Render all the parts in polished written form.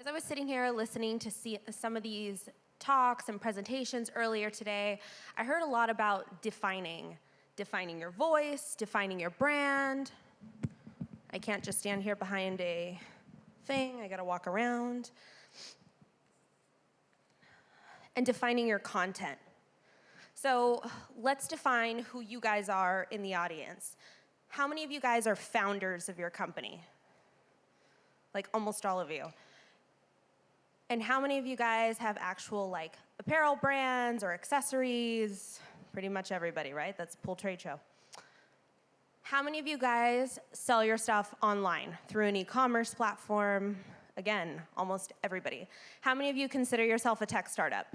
As I was sitting here listening to some of these talks and presentations earlier today, I heard a lot about defining your voice, defining your brand. I can't just stand here behind a thing, I gotta walk around. And defining your content. So let's define who you guys are in the audience. How many of you guys are founders of your company? Like almost all of you. And how many of you guys have actual like apparel brands or accessories? Pretty much everybody, right? That's Pool Trade Show. How many of you guys sell your stuff online through an e-commerce platform? Again, almost everybody. How many of you consider yourself a tech startup?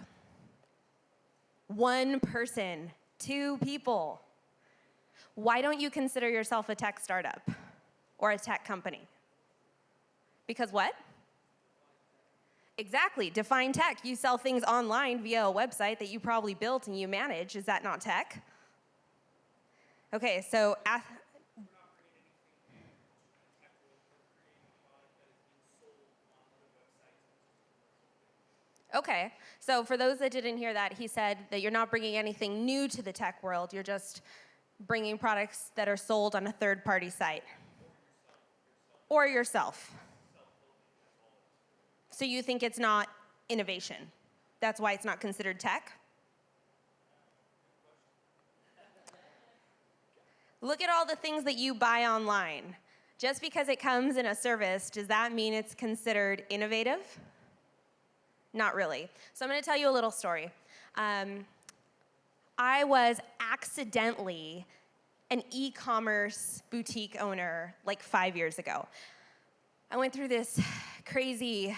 One person, 2 people. Why don't you consider yourself a tech startup or a tech company? Because what? Exactly, define tech. You sell things online via a website that you probably built and you manage. Is that not tech? Okay, so okay, so for those that didn't hear that, he said that you're not bringing anything new to the tech world. You're just bringing products that are sold on a third-party site. Or yourself. So you think it's not innovation? That's why it's not considered tech? Look at all the things that you buy online. Just because it comes in a service, does that mean it's considered innovative? Not really. So I'm going to tell you a little story. I was accidentally an e-commerce boutique owner like 5 years ago. I went through this crazy,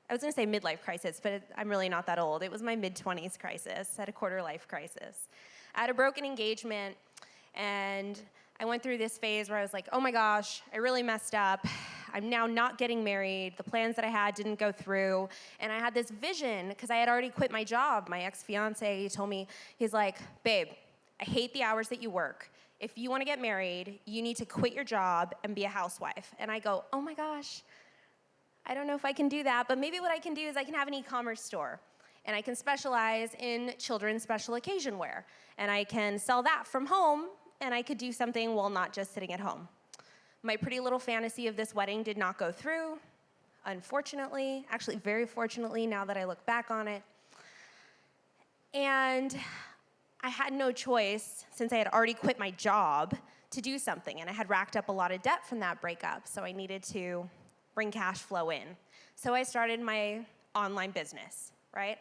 I was going to say midlife crisis, but I'm really not that old. It was my mid-20s crisis. I had a quarter-life crisis. I had a broken engagement, and I went through this phase where I was like, oh my gosh, I really messed up. I'm now not getting married. The plans that I had didn't go through. And I had this vision, because I had already quit my job. My ex-fiance, he told me, he's like, babe, I hate the hours that you work. If you want to get married, you need to quit your job and be a housewife. And I go, oh my gosh, I don't know if I can do that, but maybe what I can do is I can have an e-commerce store. And I can specialize in children's special occasion wear. And I can sell that from home, and I could do something while not just sitting at home. My pretty little fantasy of this wedding did not go through, unfortunately. Actually, very fortunately, now that I look back on it. And I had no choice, since I had already quit my job, to do something. And I had racked up a lot of debt from that breakup, so I needed to bring cash flow in. So I started my online business, right?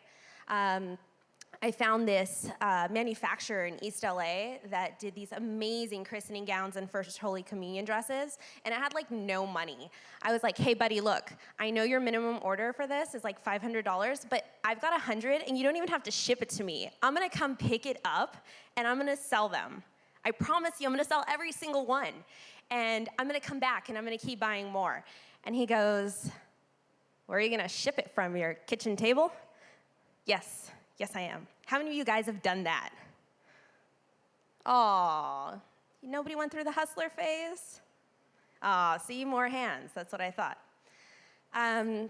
I found this manufacturer in East LA that did these amazing christening gowns and First Holy Communion dresses, and I had like no money. I was like, hey buddy, look, I know your minimum order for this is like $500, but I've got 100 and you don't even have to ship it to me. I'm gonna come pick it up and I'm gonna sell them. I promise you, I'm gonna sell every single one. And I'm gonna come back and I'm gonna keep buying more. And he goes, where are you gonna ship it from, your kitchen table? Yes, I am. How many of you guys have done that? Aw, nobody went through the hustler phase? Aw, see, more hands, that's what I thought. And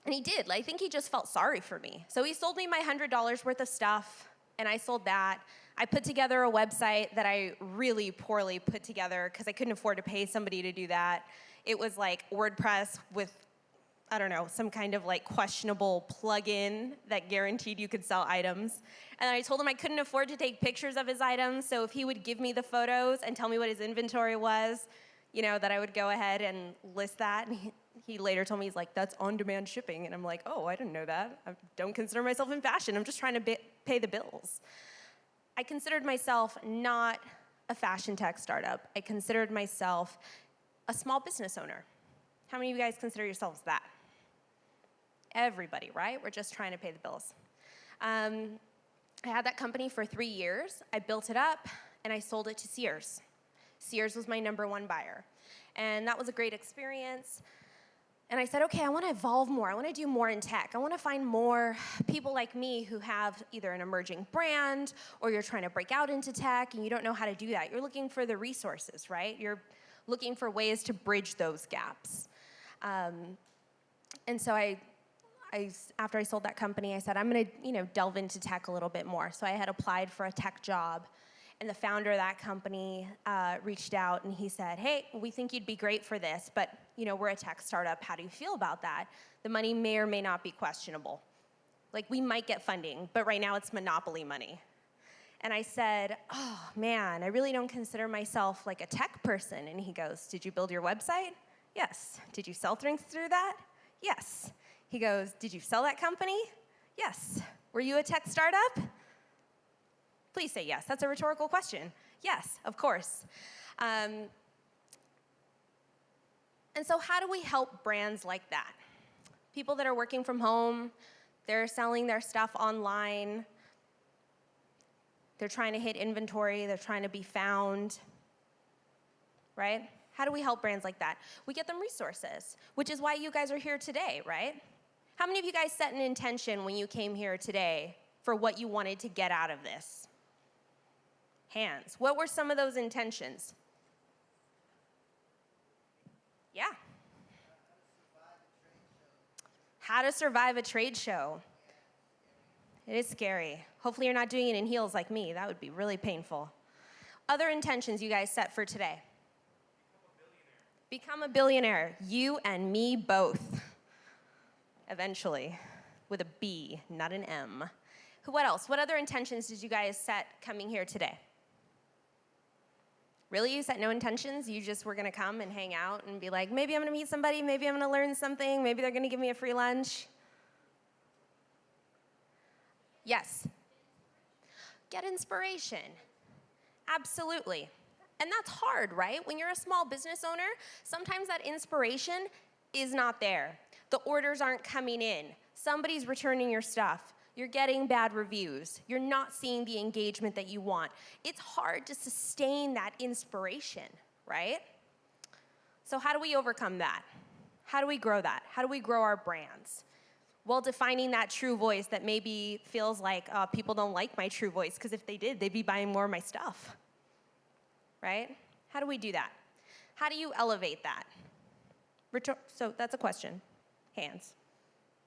he did, I think he just felt sorry for me. So he sold me my $100 worth of stuff, and I sold that. I put together a website that I really poorly put together because I couldn't afford to pay somebody to do that. It was like WordPress with, I don't know, some kind of like questionable plugin that guaranteed you could sell items. And I told him I couldn't afford to take pictures of his items, so if he would give me the photos and tell me what his inventory was, you know, that I would go ahead and list that. And he later told me, he's like, that's on-demand shipping. And I'm like, oh, I didn't know that. I don't consider myself in fashion. I'm just trying to pay the bills. I considered myself not a fashion tech startup. I considered myself a small business owner. How many of you guys consider yourselves that? Everybody, right? We're just trying to pay the bills. I had that company for 3 years. I built it up, and I sold it to Sears. Sears was my #1 buyer. And that was a great experience. And I said, okay, I want to evolve more. I want to do more in tech. I want to find more people like me who have either an emerging brand, or you're trying to break out into tech, and you don't know how to do that. You're looking for the resources, right? You're looking for ways to bridge those gaps. And so after I sold that company, I said, I'm going to, delve into tech a little bit more. So I had applied for a tech job, and the founder of that company reached out, and he said, hey, we think you'd be great for this, but, we're a tech startup. How do you feel about that? The money may or may not be questionable. Like, we might get funding, but right now it's monopoly money. And I said, oh, man, I really don't consider myself like a tech person. And he goes, did you build your website? Yes. Did you sell things through that? Yes. He goes, did you sell that company? Yes. Were you a tech startup? Please say yes. That's a rhetorical question. Yes, of course. And so how do we help brands like that? People that are working from home, they're selling their stuff online, they're trying to hit inventory, they're trying to be found, right? How do we help brands like that? We get them resources, which is why you guys are here today, right? How many of you guys set an intention when you came here today for what you wanted to get out of this? Hands. What were some of those intentions? Yeah. How to survive a trade show. It is scary. Hopefully you're not doing it in heels like me. That would be really painful. Other intentions you guys set for today? Become a billionaire. You and me both. Eventually. With a B, not an M. What else? What other intentions did you guys set coming here today? Really? You set no intentions? You just were going to come and hang out and be like, maybe I'm going to meet somebody, maybe I'm going to learn something, maybe they're going to give me a free lunch? Yes. Get inspiration. Absolutely. And that's hard, right? When you're a small business owner, sometimes that inspiration is not there. The orders aren't coming in. Somebody's returning your stuff. You're getting bad reviews. You're not seeing the engagement that you want. It's hard to sustain that inspiration, right? So how do we overcome that? How do we grow that? How do we grow our brands? Well, defining that true voice that maybe feels like people don't like my true voice, because if they did, they'd be buying more of my stuff, right? How do we do that? How do you elevate that? So that's a question. Hands.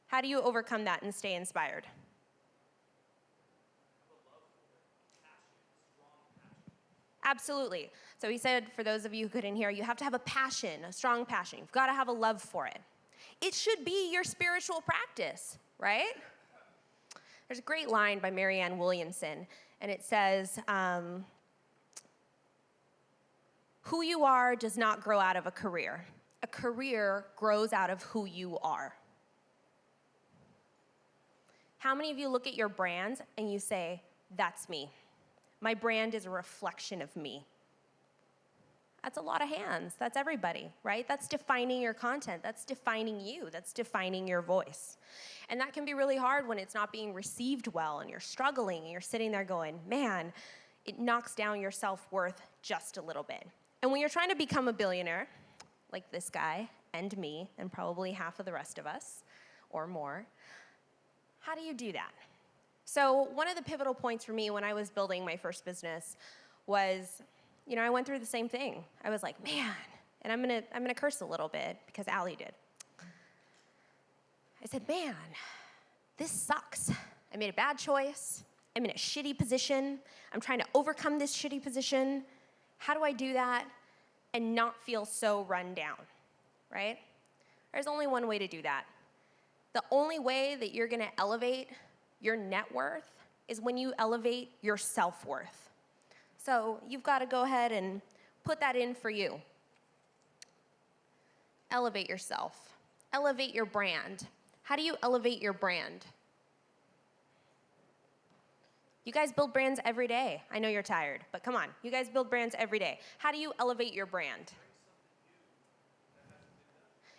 How do you overcome that and stay inspired? Absolutely. So he said, for those of you who couldn't hear, you have to have a passion, a strong passion. You've got to have a love for it. It should be your spiritual practice, right? There's a great line by Marianne Williamson, and it says, who you are does not grow out of a career. A career grows out of who you are. How many of you look at your brand and you say, that's me? My brand is a reflection of me. That's a lot of hands. That's everybody, right? That's defining your content. That's defining you. That's defining your voice. And that can be really hard when it's not being received well and you're struggling and you're sitting there going, man, it knocks down your self-worth just a little bit. And when you're trying to become a billionaire, like this guy and me and probably half of the rest of us or more, how do you do that? So one of the pivotal points for me when I was building my first business was, I went through the same thing. I was like, man, and I'm gonna curse a little bit because Allie did. I said, man, this sucks. I made a bad choice. I'm in a shitty position. I'm trying to overcome this shitty position. How do I do that and not feel so run down, right? There's only one way to do that. The only way that you're gonna elevate your net worth is when you elevate your self-worth. So you've got to go ahead and put that in for you. Elevate yourself. Elevate your brand. How do you elevate your brand? You guys build brands every day. I know you're tired, but come on. You guys build brands every day. How do you elevate your brand?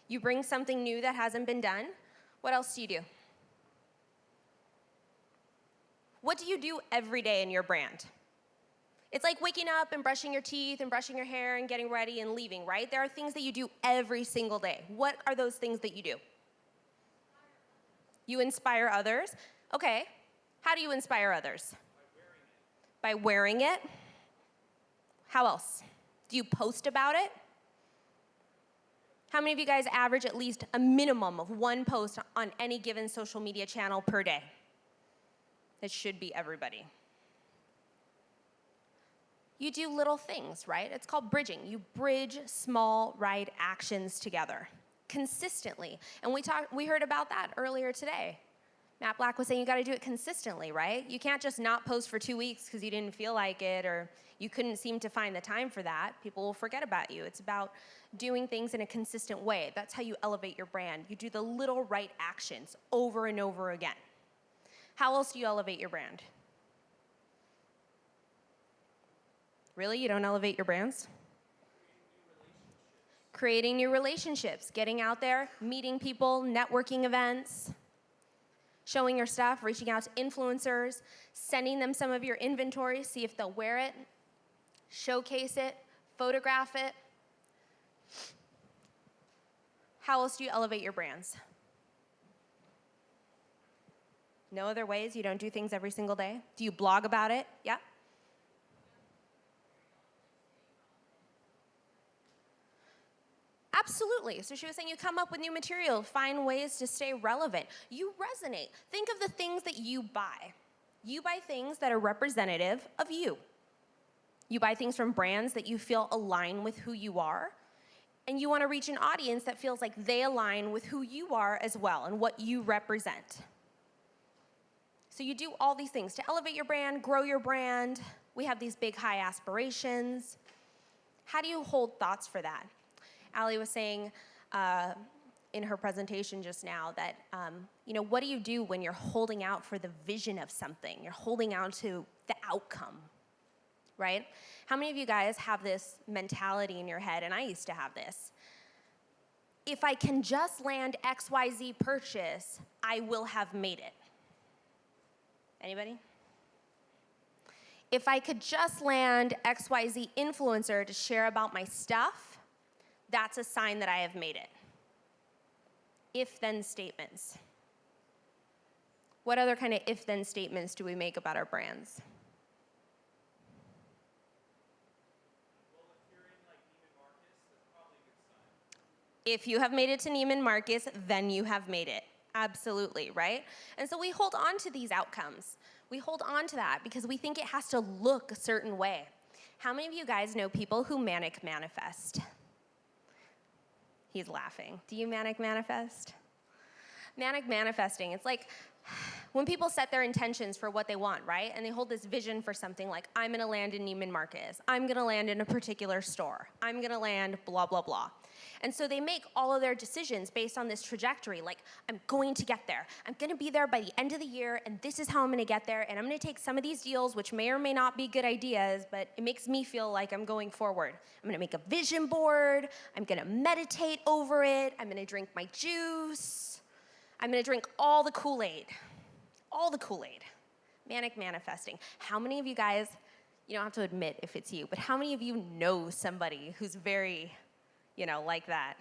You bring something new that hasn't been done. What else do you do? What do you do every day in your brand? It's like waking up and brushing your teeth and brushing your hair and getting ready and leaving, right? There are things that you do every single day. What are those things that you do? You inspire others. Okay. How do you inspire others? By wearing it. How else? Do you post about it? How many of you guys average at least a minimum of one post on any given social media channel per day? It should be everybody. You do little things, right? It's called bridging. You bridge small, right actions together consistently. And we heard about that earlier today. Matt Black was saying you got to do it consistently, right? You can't just not post for 2 weeks because you didn't feel like it or you couldn't seem to find the time for that. People will forget about you. It's about doing things in a consistent way. That's how you elevate your brand. You do the little right actions over and over again. How else do you elevate your brand? Really? You don't elevate your brands? Creating new relationships, getting out there, meeting people, networking events, showing your stuff, reaching out to influencers, sending them some of your inventory, see if they'll wear it, showcase it, photograph it. How else do you elevate your brands? No other ways? You don't do things every single day? Do you blog about it? Yeah? Absolutely. So she was saying you come up with new material, find ways to stay relevant. You resonate. Think of the things that you buy. You buy things that are representative of you. You buy things from brands that you feel align with who you are, and you want to reach an audience that feels like they align with who you are as well and what you represent. So you do all these things to elevate your brand, grow your brand. We have these big, high aspirations. How do you hold thoughts for that? Allie was saying in her presentation just now that, what do you do when you're holding out for the vision of something? You're holding out to the outcome, right? How many of you guys have this mentality in your head, and I used to have this, if I can just land XYZ purchase, I will have made it. Anybody? If I could just land XYZ influencer to share about my stuff, that's a sign that I have made it. If-then statements. What other kind of if-then statements do we make about our brands? Well, if you're in like Neiman Marcus, that's probably a good sign. If you have made it to Neiman Marcus, then you have made it. Absolutely, right? And so we hold on to these outcomes. We hold on to that because we think it has to look a certain way. How many of you guys know people who manic manifest? He's laughing. Do you manic manifest? Manic manifesting, it's like when people set their intentions for what they want, right? And they hold this vision for something like, I'm gonna land in Neiman Marcus. I'm gonna land in a particular store. I'm gonna land blah, blah, blah. And so they make all of their decisions based on this trajectory, like, I'm going to get there. I'm gonna be there by the end of the year, and this is how I'm gonna get there, and I'm gonna take some of these deals, which may or may not be good ideas, but it makes me feel like I'm going forward. I'm gonna make a vision board, I'm gonna meditate over it, I'm gonna drink my juice, I'm gonna drink all the Kool-Aid. All the Kool-Aid. Manic manifesting. How many of you guys, you don't have to admit if it's you, but how many of you know somebody who's very, like that?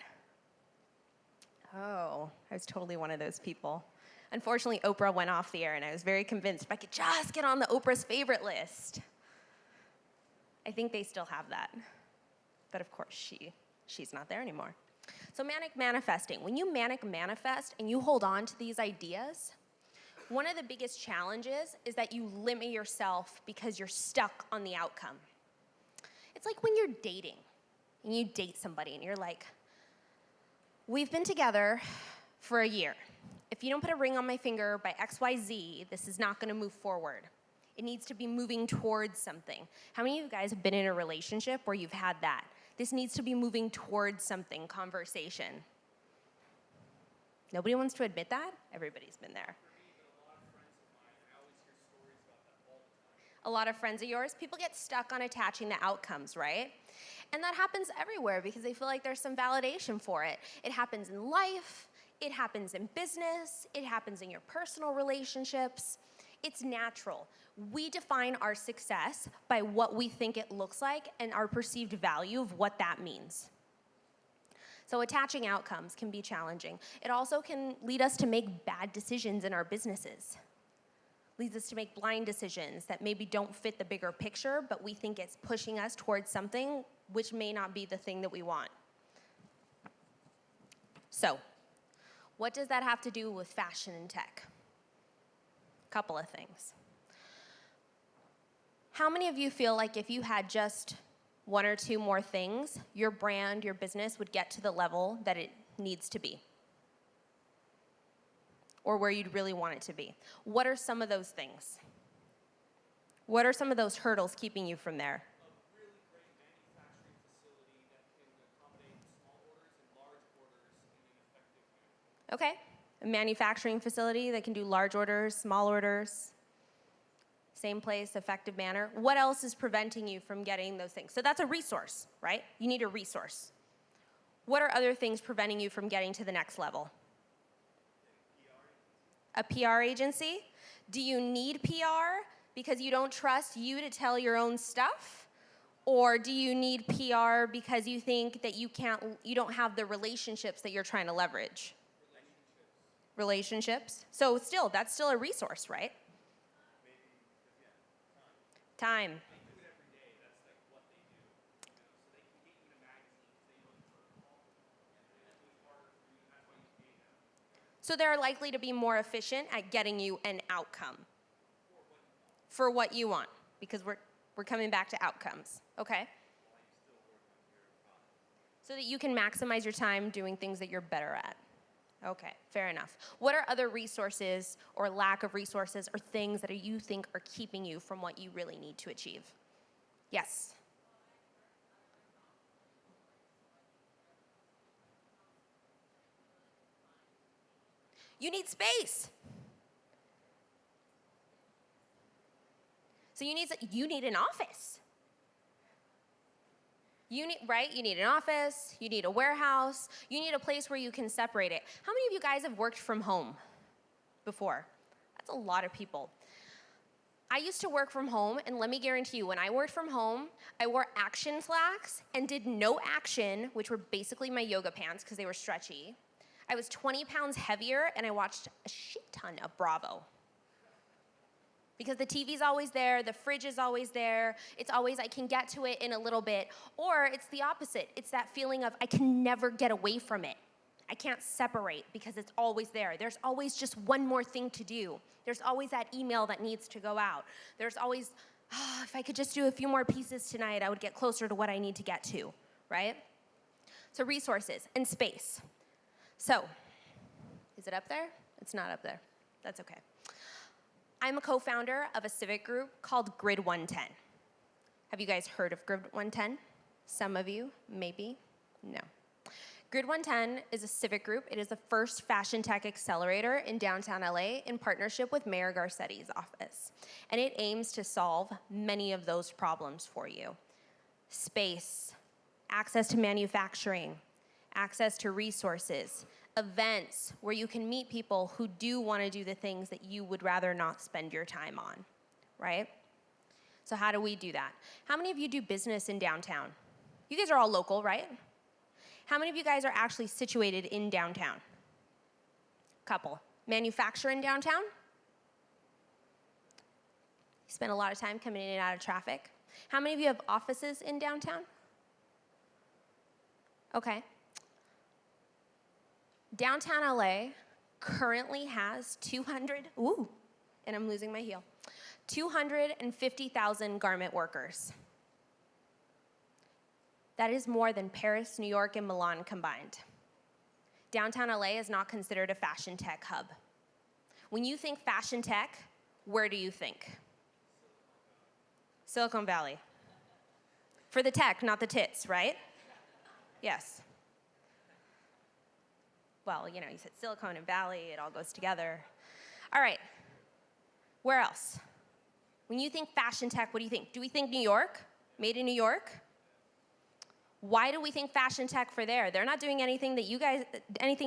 Oh, I was totally one of those people. Unfortunately, Oprah went off the air, and I was very convinced if I could just get on the Oprah's favorite list. I think they still have that. But of course, she's not there anymore. So manic manifesting. When you manic manifest and you hold on to these ideas, one of the biggest challenges is that you limit yourself because you're stuck on the outcome. It's like when you're dating and you date somebody and you're like, we've been together for a year. If you don't put a ring on my finger by XYZ, this is not gonna move forward. It needs to be moving towards something. How many of you guys have been in a relationship where you've had that? This needs to be moving towards something, conversation. Nobody wants to admit that? Everybody's been there. A lot of friends of yours, people get stuck on attaching the outcomes, right? And that happens everywhere because they feel like there's some validation for it. It happens in life, it happens in business, it happens in your personal relationships. It's natural. We define our success by what we think it looks like and our perceived value of what that means. So attaching outcomes can be challenging. It also can lead us to make bad decisions in our businesses. Leads us to make blind decisions that maybe don't fit the bigger picture, but we think it's pushing us towards something which may not be the thing that we want. So, what does that have to do with fashion and tech? Couple of things. How many of you feel like if you had just one or two more things, your brand, your business would get to the level that it needs to be? Or where you'd really want it to be? What are some of those things? What are some of those hurdles keeping you from there? A really great manufacturing facility that can accommodate small orders and large orders in an effective manner. Okay, a manufacturing facility that can do large orders, small orders, same place, effective manner. What else is preventing you from getting those things? So that's a resource, right? You need a resource. What are other things preventing you from getting to the next level? A PR agency? Do you need PR because you don't trust you to tell your own stuff? Or do you need PR because you think that you don't have the relationships that you're trying to leverage? Relationships. So still, that's still a resource, right? Time. They do it every day. That's like what they do. So they can get you in a magazine because they know the protocol, and they do it harder for you, and that's why you pay them. So they're likely to be more efficient at getting you an outcome for what you want, because we're coming back to outcomes, okay? So that you can maximize your time doing things that you're better at. Okay, fair enough. What are other resources or lack of resources or things that you think are keeping you from what you really need to achieve? Yes? You need space. So you need an office. You need an office, you need a warehouse, you need a place where you can separate it. How many of you guys have worked from home before? That's a lot of people. I used to work from home, and let me guarantee you, when I worked from home, I wore action slacks and did no action, which were basically my yoga pants because they were stretchy. I was 20 pounds heavier, and I watched a shit ton of Bravo. Because the TV's always there, the fridge is always there, it's always I can get to it in a little bit, or it's the opposite. It's that feeling of I can never get away from it. I can't separate because it's always there. There's always just one more thing to do. There's always that email that needs to go out. There's always, if I could just do a few more pieces tonight, I would get closer to what I need to get to, right? So resources and space. So, is it up there? It's not up there. That's okay. I'm a co-founder of a civic group called Grid 110. Have you guys heard of Grid 110? Some of you, maybe, no. Grid 110 is a civic group. It is the first fashion tech accelerator in downtown LA in partnership with Mayor Garcetti's office. And it aims to solve many of those problems for you. Space, access to manufacturing, access to resources, events where you can meet people who do want to do the things that you would rather not spend your time on, right? So how do we do that? How many of you do business in downtown? You guys are all local, right? How many of you guys are actually situated in downtown? Couple. Manufacture in downtown? You spend a lot of time coming in and out of traffic. How many of you have offices in downtown? Okay. Downtown LA currently has 250,000 garment workers. That is more than Paris, New York, and Milan combined. Downtown LA is not considered a fashion tech hub. When you think fashion tech, where do you think? Silicon Valley. For the tech, not the tits, right? Yes. Well, you said Silicon and Valley, it all goes together. All right, where else? When you think fashion tech, what do you think? Do we think New York? Made in New York? Why do we think fashion tech for there? They're not doing anything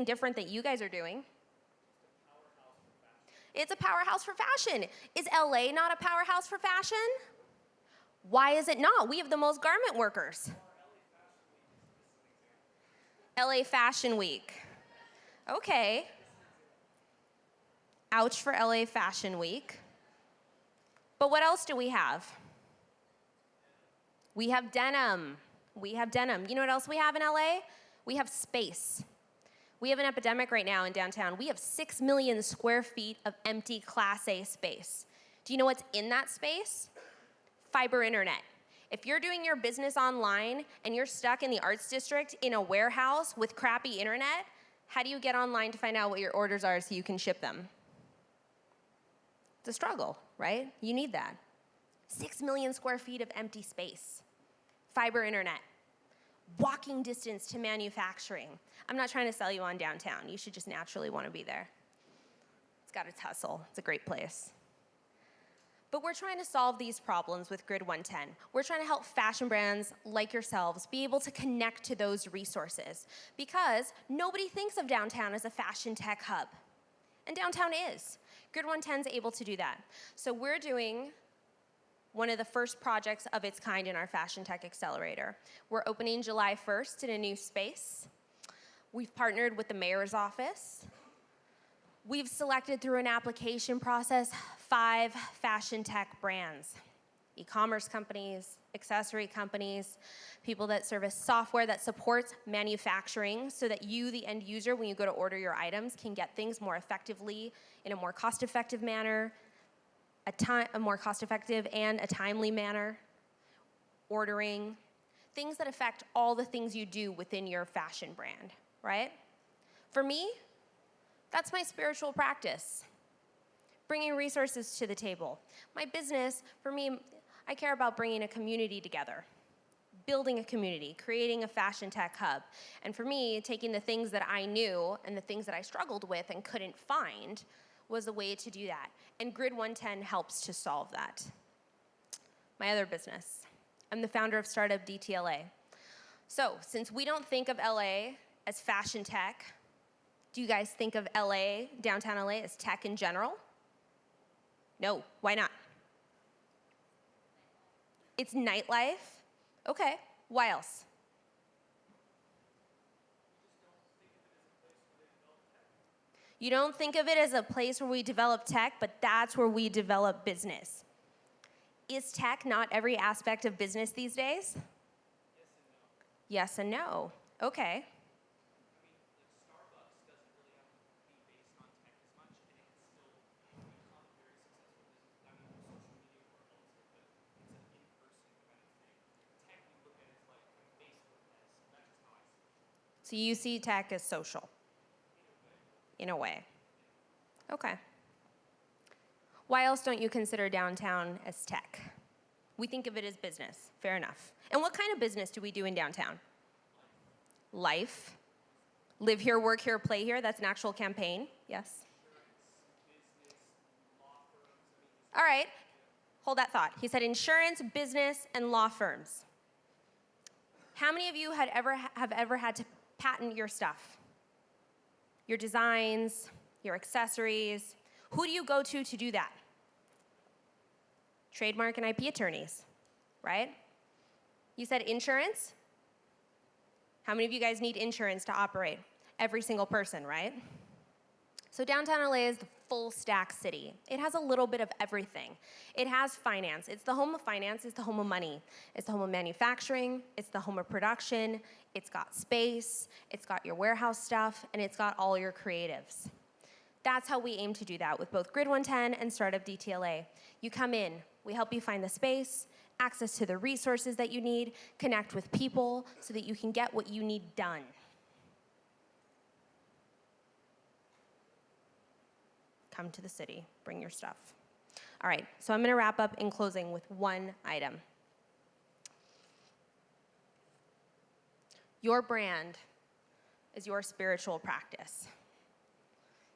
different that you guys are doing. It's a powerhouse for fashion. Is LA not a powerhouse for fashion? Why is it not? We have the most garment workers. LA Fashion Week. Okay. Ouch for LA Fashion Week. But what else do we have? We have denim. We have denim. You know what else we have in LA? We have space. We have an epidemic right now in downtown. We have 6 million square feet of empty Class A space. Do you know what's in that space? Fiber internet. If you're doing your business online and you're stuck in the arts district in a warehouse with crappy internet, how do you get online to find out what your orders are so you can ship them? It's a struggle, right? You need that. 6 million square feet of empty space. Fiber internet. Walking distance to manufacturing. I'm not trying to sell you on downtown. You should just naturally want to be there. It's got its hustle. It's a great place. But we're trying to solve these problems with Grid 110. We're trying to help fashion brands like yourselves be able to connect to those resources because nobody thinks of downtown as a fashion tech hub. And downtown is. Grid 110 is able to do that. So we're doing one of the first projects of its kind in our Fashion Tech Accelerator. We're opening July 1st in a new space. We've partnered with the mayor's office. We've selected through an application process 5 fashion tech brands, e-commerce companies, accessory companies, people that service software that supports manufacturing so that you, the end user, when you go to order your items, can get things more effectively in a more cost-effective manner, a more cost-effective and a timely manner, ordering, things that affect all the things you do within your fashion brand, right? For me, that's my spiritual practice, bringing resources to the table. My business, for me, I care about bringing a community together, building a community, creating a fashion tech hub. And for me, taking the things that I knew and the things that I struggled with and couldn't find was a way to do that. And Grid 110 helps to solve that. My other business, I'm the founder of Startup DTLA. So since we don't think of LA as fashion tech, do you guys think of LA, downtown LA, as tech in general? No, why not? It's nightlife? Okay, why else? You don't think of it as a place where we develop tech, but that's where we develop business. Is tech not every aspect of business these days? Yes and no. Yes and no. Okay. So you see tech as social, in a way. Okay. Why else don't you consider downtown as tech? We think of it as business, fair enough. And what kind of business do we do in downtown? Life. Live here, work here, play here, that's an actual campaign, yes? All right, hold that thought. He said insurance, business, and law firms. How many of you have ever had to patent your stuff? Your designs, your accessories. Who do you go to do that? Trademark and IP attorneys, right? You said insurance? How many of you guys need insurance to operate? Every single person, right? So downtown LA is the full stack city. It has a little bit of everything. It has finance. It's the home of finance. It's the home of money. It's the home of manufacturing. It's the home of production. It's got space. It's got your warehouse stuff. And it's got all your creatives. That's how we aim to do that with both Grid 110 and Startup DTLA. You come in. We help you find the space, access to the resources that you need, connect with people so that you can get what you need done. Come to the city, bring your stuff. All right, so I'm gonna wrap up in closing with one item. Your brand is your spiritual practice.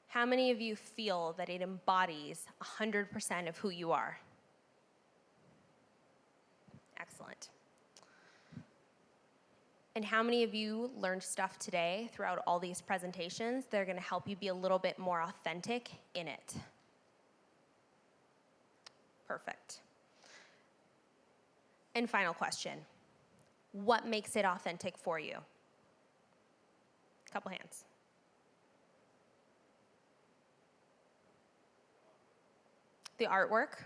How many of you feel that it embodies 100% of who you are? Excellent. And how many of you learned stuff today throughout all these presentations that are going to help you be a little bit more authentic in it? Perfect. And final question. What makes it authentic for you? A couple hands. The artwork?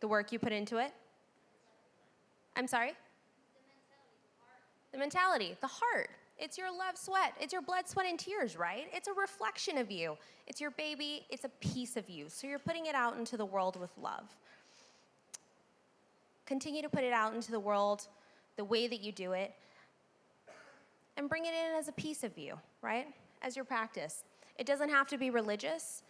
The work you put into it? I'm sorry? The mentality, the heart. It's your love, sweat. It's your blood, sweat, and tears, right? It's a reflection of you. It's your baby. It's a piece of you. So you're putting it out into the world with love. Continue to put it out into the world the way that you do it, and bring it in as a piece of you, right? As your practice. It doesn't have to be religious,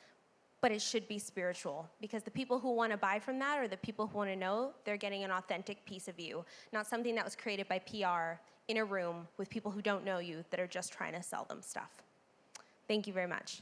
but it should be spiritual, because the people who want to buy from that are the people who want to know they're getting an authentic piece of you, not something that was created by PR in a room with people who don't know you that are just trying to sell them stuff. Thank you very much.